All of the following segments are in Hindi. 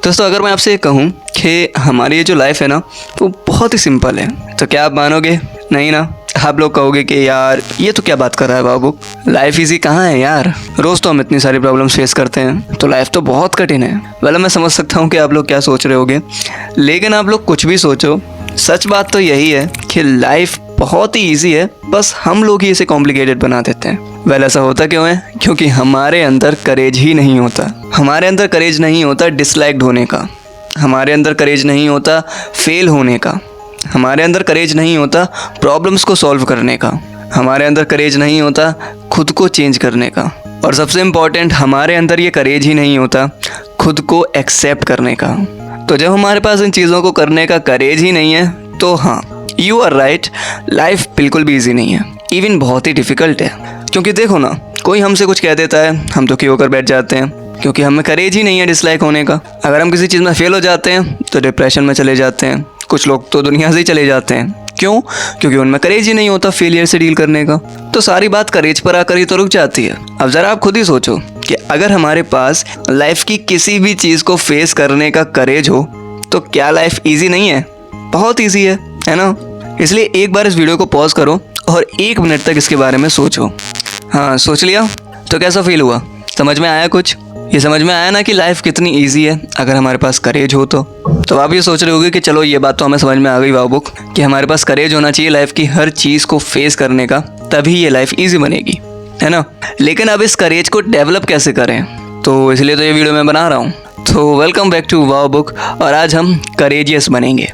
दोस्तों अगर मैं आपसे ये कहूँ कि हमारी ये जो लाइफ है ना वो बहुत ही सिंपल है, तो क्या आप मानोगे? नहीं ना। आप लोग कहोगे कि यार ये तो क्या बात कर रहा है बाबू, लाइफ इजी कहाँ है यार, रोज़ तो हम इतनी सारी प्रॉब्लम्स फेस करते हैं, तो लाइफ तो बहुत कठिन है। वेल मैं समझ सकता हूँ कि आप लोग क्या सोच रहे होगे, लेकिन आप लोग कुछ भी सोचो, सच बात तो यही है कि लाइफ बहुत ही ईजी है, बस हम लोग ही इसे कॉम्प्लिकेटेड बना देते हैं। वेल ऐसा होता क्यों है? क्योंकि हमारे अंदर करेज ही नहीं होता। हमारे अंदर करेज नहीं होता डिसलाइक्ड होने का, हमारे अंदर करेज नहीं होता फेल होने का, हमारे अंदर करेज नहीं होता प्रॉब्लम्स को सॉल्व करने का, हमारे अंदर करेज नहीं होता खुद को चेंज करने का, और सबसे इम्पॉर्टेंट हमारे अंदर ये करेज ही नहीं होता खुद को एक्सेप्ट करने का। तो जब हमारे पास इन चीज़ों को करने का करेज ही नहीं है तो हाँ, यू आर राइट, लाइफ बिल्कुल भी ईजी नहीं है, इवन बहुत ही डिफ़िकल्ट है। क्योंकि देखो ना, कोई हमसे कुछ कह देता है हम दुखी होकर बैठ जाते हैं, क्योंकि हमें करेज ही नहीं है डिसलाइक होने का। अगर हम किसी चीज़ में फेल हो जाते हैं तो डिप्रेशन में चले जाते हैं, कुछ लोग तो दुनिया से ही चले जाते हैं। क्यों? क्योंकि उनमें करेज ही नहीं होता फेलियर से डील करने का। तो सारी बात करेज पर आकर ही तो रुक जाती है। अब ज़रा आप खुद ही सोचो कि अगर हमारे पास लाइफ की किसी भी चीज़ को फेस करने का करेज हो तो क्या लाइफ ईजी नहीं है? बहुत ईजी है ना? इसलिए एक बार इस वीडियो को पॉज करो और 1 मिनट तक इसके बारे में सोचो। हाँ, सोच लिया? तो कैसा फील हुआ? समझ में आया कुछ? ये समझ में आया ना कि लाइफ कितनी इजी है अगर हमारे पास करेज हो तो आप ये सोच रहे होगे कि चलो ये बात तो हमें समझ में आ गई वाओ बुक, कि हमारे पास करेज होना चाहिए लाइफ की हर चीज़ को फेस करने का, तभी ये लाइफ इजी बनेगी, है ना? लेकिन अब इस करेज को डेवलप कैसे करें, तो इसलिए तो ये वीडियो मैं बना रहा हूँ। तो welcome back to wow book, और आज हम करेजियस बनेंगे।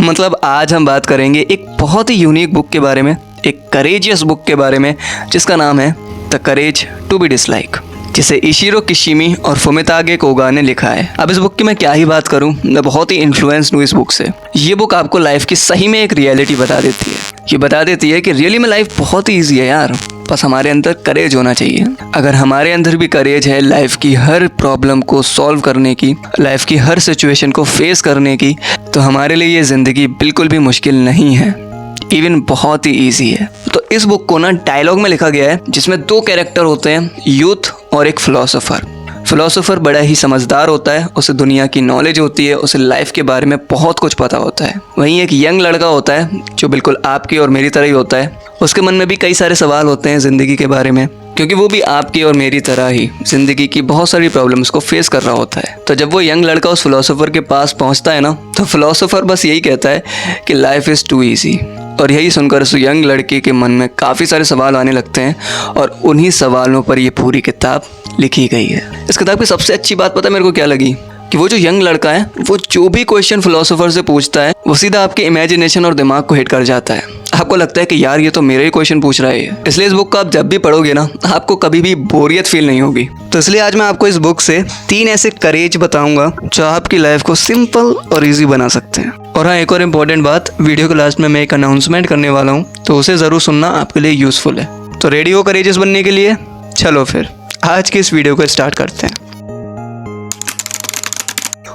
मतलब आज हम बात करेंगे एक बहुत ही यूनिक बुक के बारे में, एक करेजियस बुक के बारे में, जिसका नाम है the courage to be dislike, जिसे इशिरो किशिमी और फुमितागे कोगा ने लिखा है। अब इस बुक की मैं क्या ही बात करूं, मैं बहुत ही इन्फ्लुएंस्ड हूँ इस बुक से। ये बुक आपको लाइफ की सही में एक रियलिटी बता देती है। ये बता देती है कि रियली में लाइफ बहुत ही ईजी है यार, बस हमारे अंदर करेज होना चाहिए। अगर हमारे अंदर भी करेज है लाइफ की हर प्रॉब्लम को सॉल्व करने की, लाइफ की हर सिचुएशन को फेस करने की, तो हमारे लिए ये ज़िंदगी बिल्कुल भी मुश्किल नहीं है, इवन बहुत ही ईजी है। तो इस बुक को ना डायलॉग में लिखा गया है, जिसमें 2 कैरेक्टर होते हैं, यूथ और एक फिलोसोफर। फिलोसोफर बड़ा ही समझदार होता है, उसे दुनिया की नॉलेज होती है, उसे लाइफ के बारे में बहुत कुछ पता होता है। वहीं एक यंग लड़का होता है जो बिल्कुल आपकी और मेरी तरह ही होता है। उसके मन में भी कई सारे सवाल होते हैं ज़िंदगी के बारे में, क्योंकि वो भी आपकी और मेरी तरह ही ज़िंदगी की बहुत सारी प्रॉब्लम्स को फेस कर रहा होता है। तो जब वो यंग लड़का उस फिलोसोफर के पास पहुंचता है ना, तो फिलोसोफर बस यही कहता है कि लाइफ इज़ टू ईजी। और यही सुनकर उस यंग लड़के के मन में काफ़ी सारे सवाल आने लगते हैं, और उन्हीं सवालों पर ये पूरी किताब लिखी गई है। इस किताब की सबसे अच्छी बात पता है मेरे को क्या लगी? कि वो जो यंग लड़का है, वो जो भी क्वेश्चन फिलोसोफर से पूछता है वो सीधा आपके इमेजिनेशन और दिमाग को हिट कर जाता है। आपको लगता है कि यार ये तो मेरे ही क्वेश्चन पूछ रहा है। इसलिए इस बुक को आप जब भी पढ़ोगे ना, आपको कभी भी बोरियत फील नहीं होगी। तो इसलिए आज मैं आपको इस बुक से 3 ऐसे करेज बताऊंगा जो आपकी लाइफ को सिंपल और ईजी बना सकते हैं। और हाँ, एक और इम्पोर्टेंट बात, वीडियो के लास्ट में मैं एक अनाउंसमेंट करने वाला हूँ, तो उसे ज़रूर सुनना, आपके लिए यूज़फुल है। तो रेडी हो करेजियस बनने के लिए? चलो फिर आज की इस वीडियो को स्टार्ट करते हैं।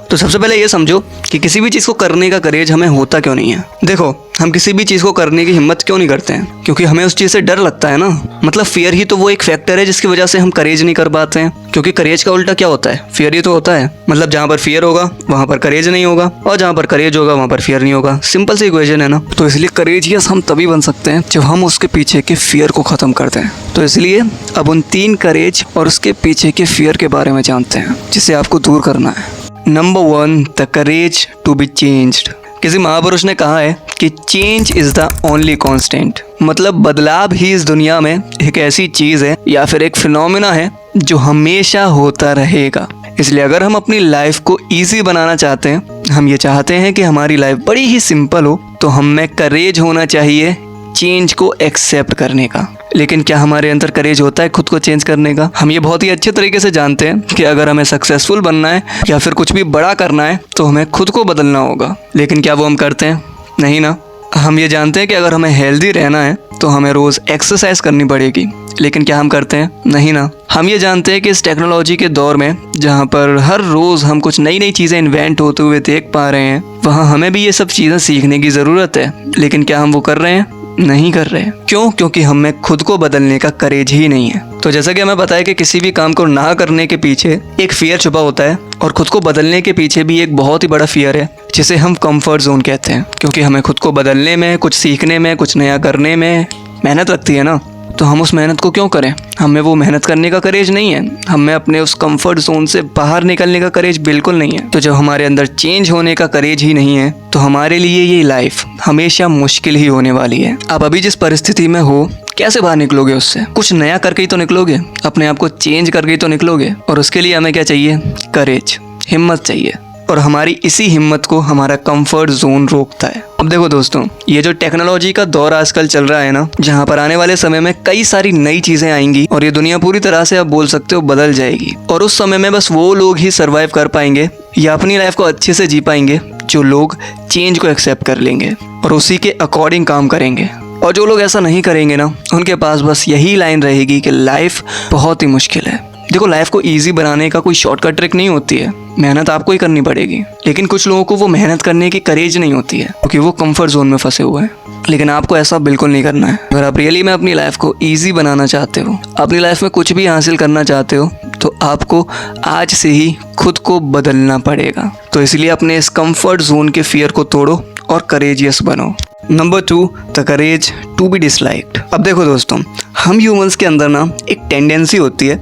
तो सबसे पहले ये समझो कि किसी भी चीज़ को करने का करेज हमें होता क्यों नहीं है। देखो, हम किसी भी चीज़ को करने की हिम्मत क्यों नहीं करते हैं? क्योंकि हमें उस चीज़ से डर लगता है ना। मतलब फियर ही तो वो एक फैक्टर है जिसकी वजह से हम करेज नहीं कर पाते हैं। क्योंकि करेज का उल्टा क्या होता है? फियर ही तो होता है। मतलब जहाँ पर फियर होगा वहाँ पर करेज नहीं होगा, और जहाँ पर करेज होगा वहाँ पर फियर नहीं होगा। सिंपल सी इक्वेशन है ना। तो इसलिए करेजियस हम तभी बन सकते हैं जब हम उसके पीछे के फियर को ख़त्म करते हैं। तो इसलिए अब उन 3 करेज और उसके पीछे के फियर के बारे में जानते हैं, जिसे आपको दूर करना है। Number 1, the courage to be changed. किसी महापुरुष ने कहा है कि change is the only constant. मतलब बदलाव ही इस दुनिया में एक ऐसी चीज़ है या फिर एक फिनोमेना है जो हमेशा होता रहेगा। इसलिए अगर हम अपनी लाइफ को इजी बनाना चाहते हैं, हम ये चाहते हैं कि हमारी लाइफ बड़ी ही सिंपल हो, तो हम में करेज होना चाहिए चेंज को एक्सेप्ट करने का। लेकिन क्या हमारे अंदर करेज होता है खुद को चेंज करने का? हम ये बहुत ही अच्छे तरीके से जानते हैं कि अगर हमें सक्सेसफुल बनना है या फिर कुछ भी बड़ा करना है तो हमें खुद को बदलना होगा। लेकिन क्या वो हम करते हैं? नहीं ना। हम ये जानते हैं कि अगर हमें हेल्दी रहना है तो हमें रोज़ एक्सरसाइज करनी पड़ेगी। लेकिन क्या हम करते हैं? नहीं ना। हम ये जानते हैं कि इस टेक्नोलॉजी के दौर में जहाँ पर हर रोज़ हम कुछ नई नई चीज़ें इन्वेंट होते हुए देख पा रहे हैं, वहाँ हमें भी ये सब चीज़ें सीखने की ज़रूरत है। लेकिन क्या हम वो कर रहे हैं? नहीं कर रहे। क्यों? क्योंकि हमें खुद को बदलने का करेज ही नहीं है। तो जैसा कि हमें पता है कि किसी भी काम को ना करने के पीछे एक फियर छुपा होता है, और खुद को बदलने के पीछे भी एक बहुत ही बड़ा फियर है जिसे हम कंफर्ट जोन कहते हैं। क्योंकि हमें खुद को बदलने में, कुछ सीखने में, कुछ नया करने में मेहनत लगती है ना, तो हम उस मेहनत को क्यों करें? हमें वो मेहनत करने का करेज नहीं है, हमें अपने उस कंफर्ट जोन से बाहर निकलने का करेज बिल्कुल नहीं है। तो जब हमारे अंदर चेंज होने का करेज ही नहीं है, तो हमारे लिए ये लाइफ हमेशा मुश्किल ही होने वाली है। आप अभी जिस परिस्थिति में हो, कैसे बाहर निकलोगे उससे? कुछ नया करके ही तो निकलोगे, अपने आप को चेंज करके ही तो निकलोगे। और उसके लिए हमें क्या चाहिए? करेज, हिम्मत चाहिए। और हमारी इसी हिम्मत को हमारा कंफर्ट जोन रोकता है। अब देखो दोस्तों, ये जो टेक्नोलॉजी का दौर आजकल चल रहा है ना, जहाँ पर आने वाले समय में कई सारी नई चीजें आएंगी और ये दुनिया पूरी तरह से आप बोल सकते हो बदल जाएगी। और उस समय में बस वो लोग ही सरवाइव कर पाएंगे या अपनी लाइफ को अच्छे से जी पाएंगे जो लोग चेंज को एक्सेप्ट कर लेंगे और उसी के अकॉर्डिंग काम करेंगे। और जो लोग ऐसा नहीं करेंगे ना, उनके पास बस यही लाइन रहेगी कि लाइफ बहुत ही मुश्किल है। देखो, लाइफ को इजी बनाने का कोई शॉर्टकट ट्रिक नहीं होती है, मेहनत आपको ही करनी पड़ेगी। लेकिन कुछ लोगों को वो मेहनत करने की करेज नहीं होती है क्योंकि वो कंफर्ट जोन में फंसे हुए हैं। लेकिन आपको ऐसा बिल्कुल नहीं करना है। अगर आप रियली में अपनी लाइफ को इजी बनाना चाहते हो, अपनी लाइफ में कुछ भी हासिल करना चाहते हो, तो आपको आज से ही खुद को बदलना पड़ेगा। तो इसलिए अपने इस कंफर्ट जोन के फियर को तोड़ो और करेजियस बनो। Number 2, the courage to be disliked. अब देखो दोस्तों, हम ह्यूमंस के अंदर ना एक टेंडेंसी होती है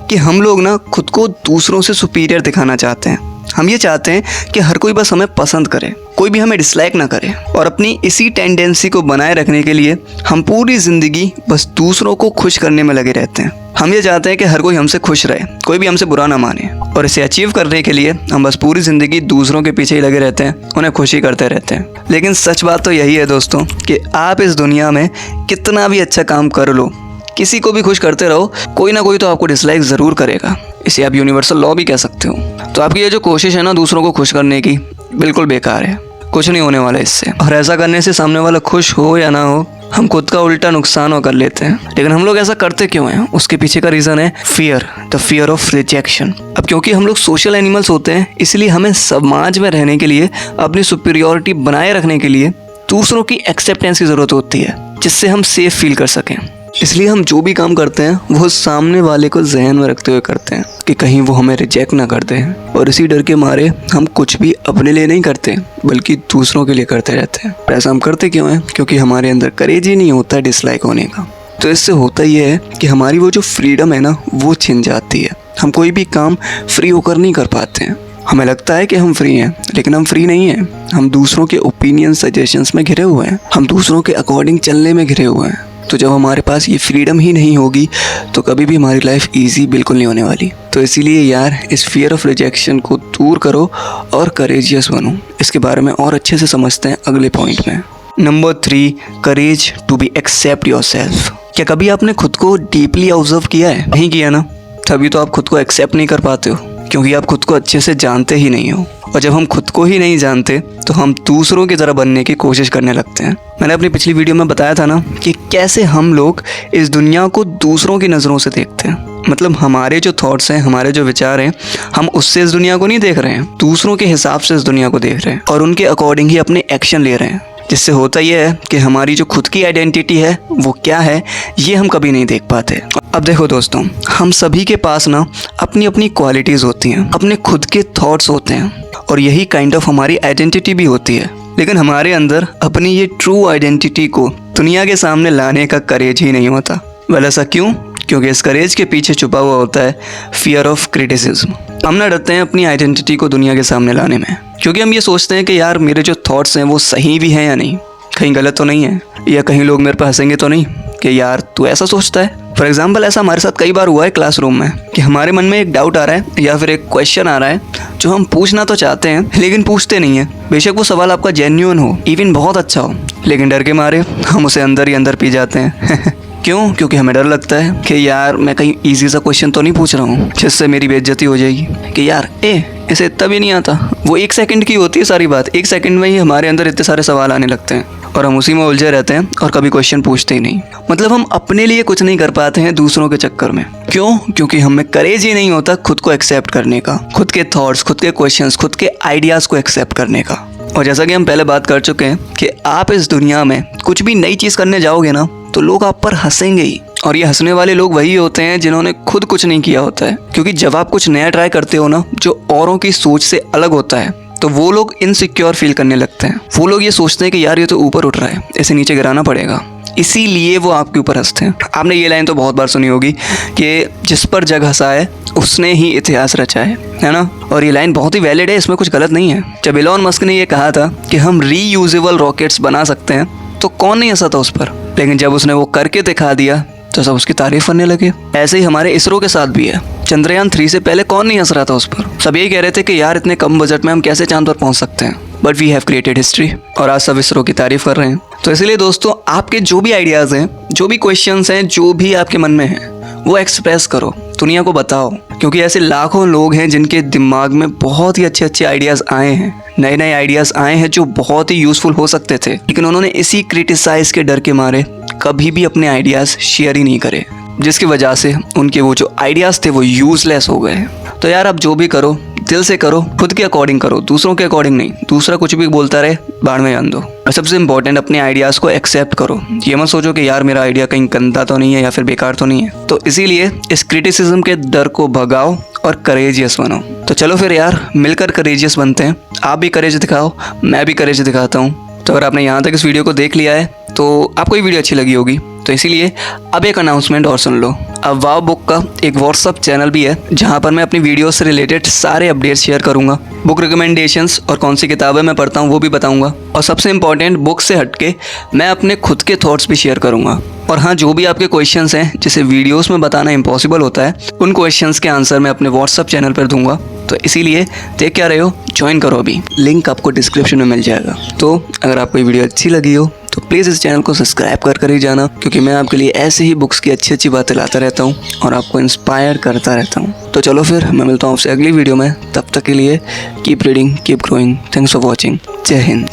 कि हम लोग ना खुद को दूसरों से सुपीरियर दिखाना चाहते हैं। हम ये चाहते हैं कि हर कोई बस हमें पसंद करे, कोई भी हमें डिसलाइक ना करे। और अपनी इसी टेंडेंसी को बनाए रखने के लिए हम पूरी ज़िंदगी बस दूसरों को खुश करने में लगे रहते हैं। हम ये चाहते हैं कि हर कोई हमसे खुश रहे, कोई भी हमसे बुरा ना माने। और इसे अचीव करने के लिए हम बस पूरी ज़िंदगी दूसरों के पीछे ही लगे रहते हैं, उन्हें खुशी करते रहते हैं। लेकिन सच बात तो यही है दोस्तों कि आप इस दुनिया में कितना भी अच्छा काम कर लो, किसी को भी खुश करते रहो, कोई ना कोई तो आपको डिसलाइक ज़रूर करेगा। इसे आप यूनिवर्सल लॉ भी कह सकते हो। तो आपकी ये जो कोशिश है ना दूसरों को खुश करने की, बिल्कुल बेकार है, कुछ नहीं होने वाला इससे। और ऐसा करने से सामने वाला खुश हो या ना हो, हम खुद का उल्टा नुकसान कर लेते हैं। लेकिन हम लोग ऐसा करते क्यों हैं? उसके पीछे का रीज़न है fear, the fear of rejection. अब क्योंकि हम लोग सोशल एनिमल्स होते हैं, इसलिए हमें समाज में रहने के लिए, अपनी सुपीरियॉरिटी बनाए रखने के लिए दूसरों की एक्सेप्टेंस की ज़रूरत होती है, जिससे हम सेफ फील कर सकें। इसलिए हम जो भी काम करते हैं वो सामने वाले को जहन में रखते हुए करते हैं कि कहीं वो हमें रिजेक्ट ना कर दे। और इसी डर के मारे हम कुछ भी अपने लिए नहीं करते बल्कि दूसरों के लिए करते रहते हैं। ऐसा हम करते क्यों हैं? क्योंकि हमारे अंदर करेज ही नहीं होता डिसलाइक होने का। तो इससे होता ये है कि हमारी वो जो फ्रीडम है ना, वो छिन जाती है। हम कोई भी काम फ्री होकर नहीं कर पाते हैं। हमें लगता है कि हम फ्री हैं, लेकिन हम फ्री नहीं हैं। हम दूसरों के ओपिनियन, सजेशंस में घिरे हुए हैं, हम दूसरों के अकॉर्डिंग चलने में घिरे हुए हैं। तो जब हमारे पास ये फ्रीडम ही नहीं होगी तो कभी भी हमारी लाइफ इजी बिल्कुल नहीं होने वाली। तो इसीलिए यार, इस फियर ऑफ रिजेक्शन को दूर करो और करेजियस बनो। इसके बारे में और अच्छे से समझते हैं अगले पॉइंट में। Number 3, courage to be accept yourself. क्या कभी आपने खुद को डीपली ऑब्जर्व किया है? नहीं किया ना, तभी तो आप खुद को एक्सेप्ट नहीं कर पाते हो, क्योंकि आप खुद को अच्छे से जानते ही नहीं हो। और जब हम खुद को ही नहीं जानते तो हम दूसरों की तरह बनने की कोशिश करने लगते हैं। मैंने अपनी पिछली वीडियो में बताया था ना कि कैसे हम लोग इस दुनिया को दूसरों की नज़रों से देखते हैं। मतलब हमारे जो थॉट्स हैं, हमारे जो विचार हैं, हम उससे इस दुनिया को नहीं देख रहे हैं, दूसरों के हिसाब से इस दुनिया को देख रहे हैं और उनके अकॉर्डिंग ही अपने एक्शन ले रहे हैं। जिससे होता यह है कि हमारी जो खुद की आइडेंटिटी है वो क्या है, ये हम कभी नहीं देख पाते। अब देखो दोस्तों, हम सभी के पास ना अपनी अपनी क्वालिटीज़ होती हैं, अपने खुद के थॉट्स होते हैं और यही काइंड ऑफ हमारी आइडेंटिटी भी होती है। लेकिन हमारे अंदर अपनी ये ट्रू आइडेंटिटी को दुनिया के सामने लाने का करेज ही नहीं होता। वेल, ऐसा क्यों? क्योंकि इस करेज के पीछे छुपा हुआ होता है फियर ऑफ क्रिटिसिज्म। हम ना डरते हैं अपनी आइडेंटिटी को दुनिया के सामने लाने में, क्योंकि हम ये सोचते हैं कि यार मेरे जो थॉट्स हैं वो सही भी हैं या नहीं, कहीं गलत तो नहीं है, या कहीं लोग मेरे पर हंसेंगे तो नहीं कि यार तू ऐसा सोचता है। फॉर एग्जाम्पल, ऐसा हमारे साथ कई बार हुआ है क्लासरूम में कि हमारे मन में एक डाउट आ रहा है या फिर एक क्वेश्चन आ रहा है जो हम पूछना तो चाहते हैं लेकिन पूछते नहीं हैं। बेशक वो सवाल आपका जेन्युइन हो, इवन बहुत अच्छा हो, लेकिन डर के मारे हम उसे अंदर ही अंदर पी जाते हैं। क्यों? क्योंकि हमें डर लगता है कि यार मैं कहीं इजी सा क्वेश्चन तो नहीं पूछ रहा हूँ जिससे मेरी बेइज्जती हो जाएगी कि यार इसे इतना भी नहीं आता। वो 1 सेकंड की होती है सारी बात, 1 सेकंड में ही हमारे अंदर इतने सारे सवाल आने लगते हैं और हम उसी में उलझे रहते हैं और कभी क्वेश्चन पूछते ही नहीं। मतलब हम अपने लिए कुछ नहीं कर पाते हैं दूसरों के चक्कर में। क्यों? क्योंकि हमें करेज ही नहीं होता खुद को एक्सेप्ट करने का, खुद के थॉट्स, खुद के क्वेश्चंस, खुद के आइडियाज़ को एक्सेप्ट करने का। और जैसा कि हम पहले बात कर चुके हैं कि आप इस दुनिया में कुछ भी नई चीज़ करने जाओगे ना तो लोग आप पर हंसेंगे ही, और ये हंसने वाले लोग वही होते हैं जिन्होंने खुद कुछ नहीं किया होता है। क्योंकि जब आप कुछ नया ट्राई करते हो ना जो औरों की सोच से अलग होता है तो वो लोग इनसिक्योर फील करने लगते हैं। वो लोग ये सोचते हैं कि यार ये तो ऊपर उठ रहा है, इसे नीचे गिराना पड़ेगा, इसीलिए वो आपके ऊपर हंसते हैं। आपने ये लाइन तो बहुत बार सुनी होगी कि जिस पर जग हंसा है उसने ही इतिहास रचा है ना। और ये लाइन बहुत ही वैलिड है, इसमें कुछ गलत नहीं है। जब एलोन मस्क ने ये कहा था कि हम रीयूजेबल रॉकेट्स बना सकते हैं तो कौन नहीं हंसा था उस पर, लेकिन जब उसने वो करके दिखा दिया तो सब उसकी तारीफ करने लगे। ऐसे ही हमारे इसरो के साथ भी है। चंद्रयान 3 से पहले कौन नहीं हंस रहा था उस पर, सब यही कह रहे थे कि यार इतने कम बजट में हम कैसे चांद पर पहुंच सकते हैं, but we have created history, और आज सब इसरो की तारीफ कर रहे हैं। तो इसलिए दोस्तों आपके जो भी आइडियाज़ हैं, जो भी क्वेश्चंस हैं, जो भी आपके मन में हैं वो एक्सप्रेस करो, दुनिया को बताओ। क्योंकि ऐसे लाखों लोग हैं जिनके दिमाग में बहुत ही अच्छे अच्छे आइडियाज़ आए हैं, नए नए आइडियाज़ आए हैं जो बहुत ही यूज़फुल हो सकते थे, लेकिन उन्होंने इसी क्रिटिसाइज़ के डर के मारे कभी भी अपने आइडियाज़ शेयर ही नहीं करे, जिसकी वजह से उनके वो जो आइडियाज़ थे वो यूज़लेस हो गए। तो यार आप जो भी करो दिल से करो, खुद के अकॉर्डिंग करो, दूसरों के अकॉर्डिंग नहीं। दूसरा कुछ भी बोलता रहे बाढ़ में जान दो। और सबसे इंपॉर्टेंट अपने आइडियाज़ को एक्सेप्ट करो। ये मत सोचो कि यार मेरा आइडिया कहीं गंदा तो नहीं है या फिर बेकार तो नहीं है। तो इसीलिए इस क्रिटिसिज्म के डर को भगाओ और करेजियस बनो। तो चलो फिर यार मिलकर करेजियस बनते हैं। आप भी करेज दिखाओ, मैं भी करेज दिखाता हूँ। तो अगर आपने यहाँ तक इस वीडियो को देख लिया है तो आपको ये वीडियो अच्छी लगी होगी, तो इसीलिए अब एक अनाउंसमेंट और सुन लो। अब वाव बुक का एक व्हाट्सअप चैनल भी है जहाँ पर मैं अपनी वीडियो से रिलेटेड सारे अपडेट्स शेयर करूँगा। बुक रिकमेंडेशंस और कौन सी किताबें मैं पढ़ता हूँ वो भी बताऊँगा। और सबसे इम्पॉर्टेंट, बुक से हटके मैं अपने खुद के थॉट्स भी शेयर करूँगा। और हाँ, जो भी आपके क्वेश्चंस हैं जिसे वीडियोस में बताना इम्पॉसिबल होता है, उन क्वेश्चंस के आंसर मैं अपने व्हाट्सअप चैनल पर दूंगा। तो इसीलिए देख क्या रहे हो, ज्वाइन करो अभी, लिंक आपको डिस्क्रिप्शन में मिल जाएगा। तो अगर आपको ये वीडियो अच्छी लगी हो तो प्लीज़ इस चैनल को सब्सक्राइब कर ही जाना, क्योंकि मैं आपके लिए ऐसे ही बुक्स की अच्छी अच्छी बातें लाता रहता हूँ और आपको इंस्पायर करता रहता हूँ। तो चलो फिर मैं मिलता हूँ आपसे अगली वीडियो में। तब तक के लिए keep reading, keep growing. Thanks for watching. जय हिंद।